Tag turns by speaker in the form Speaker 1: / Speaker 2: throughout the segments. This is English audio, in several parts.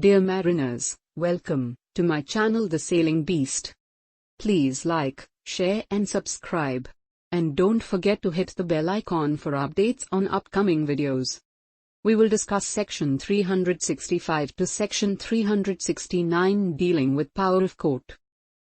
Speaker 1: Dear mariners, welcome to my channel The Sailing Beast. Please like, share and subscribe. And don't forget to hit the bell icon for updates on upcoming videos. We will discuss section 365 to section 369 dealing with power of court.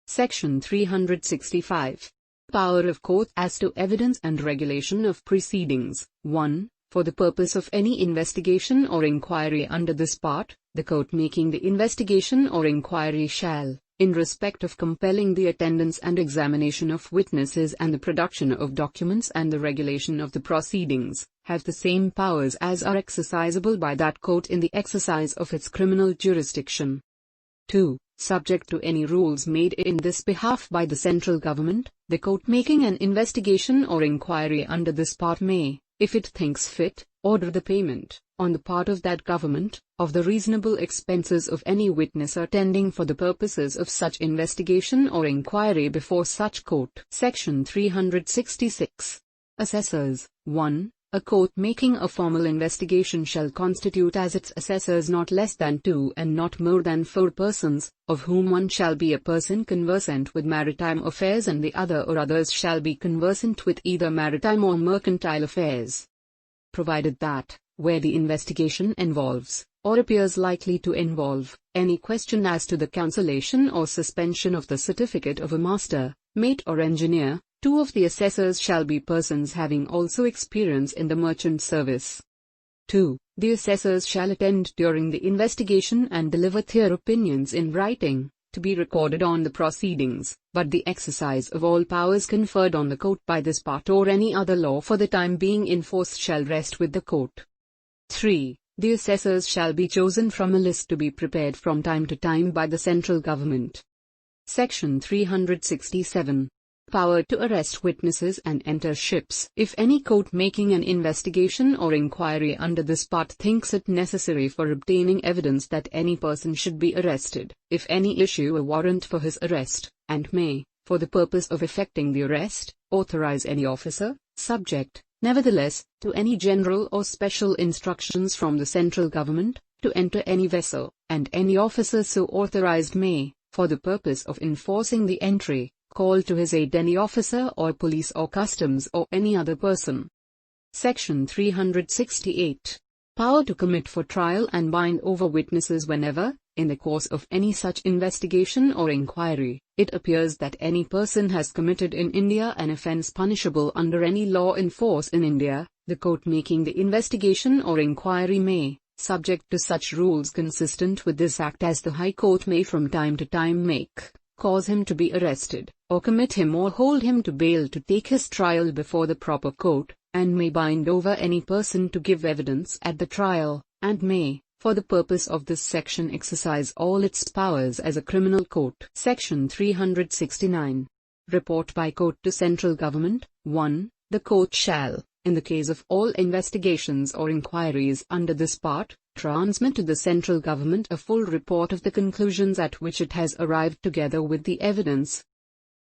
Speaker 1: Section 365. Power of court as to evidence and regulation of proceedings. 1. For the purpose of any investigation or inquiry under this part, the court making the investigation or inquiry shall, in respect of compelling the attendance and examination of witnesses and the production of documents and the regulation of the proceedings, have the same powers as are exercisable by that court in the exercise of its criminal jurisdiction. 2. Subject to any rules made in this behalf by the central government, the court making an investigation or inquiry under this part may, if it thinks fit, order the payment, on the part of that government, of the reasonable expenses of any witness attending for the purposes of such investigation or inquiry before such court. Section 366. Assessors. 1. A court making a formal investigation shall constitute as its assessors not less than 2 and not more than 4 persons, of whom one shall be a person conversant with maritime affairs and the other or others shall be conversant with either maritime or mercantile affairs. Provided that, where the investigation involves, or appears likely to involve, any question as to the cancellation or suspension of the certificate of a master, mate or engineer, 2 of the assessors shall be persons having also experience in the merchant service. 2. The assessors shall attend during the investigation and deliver their opinions in writing, to be recorded on the proceedings, but the exercise of all powers conferred on the court by this part or any other law for the time being in force shall rest with the court. 3. The assessors shall be chosen from a list to be prepared from time to time by the central government. Section 367. Power to arrest witnesses and enter ships. If any court making an investigation or inquiry under this part thinks it necessary for obtaining evidence that any person should be arrested, if any issue a warrant for his arrest, and may, for the purpose of effecting the arrest, authorize any officer, subject, nevertheless, to any general or special instructions from the central government, to enter any vessel, and any officer so authorized may, for the purpose of enforcing the entry, call to his aid any officer or police or customs or any other person. Section 368. Power to commit for trial and bind over witnesses whenever, in the course of any such investigation or inquiry, it appears that any person has committed in India an offence punishable under any law in force in India, the court making the investigation or inquiry may, subject to such rules consistent with this act as the High Court may from time to time make, cause him to be arrested, or commit him or hold him to bail to take his trial before the proper court, and may bind over any person to give evidence at the trial, and may, for the purpose of this section exercise all its powers as a criminal court. Section 369. Report by court to central government. 1. The court shall, in the case of all investigations or inquiries under this part, transmit to the central government a full report of the conclusions at which it has arrived together with the evidence.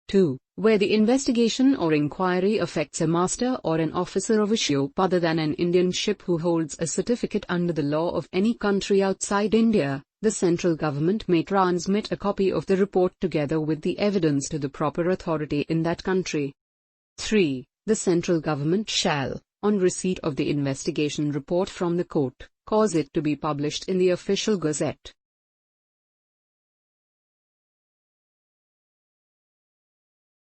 Speaker 1: 2. Where the investigation or inquiry affects a master or an officer of a ship other than an Indian ship who holds a certificate under the law of any country outside India, the central government may transmit a copy of the report together with the evidence to the proper authority in that country. 3. The central government shall, on receipt of the investigation report from the court, cause it to be published in the official gazette,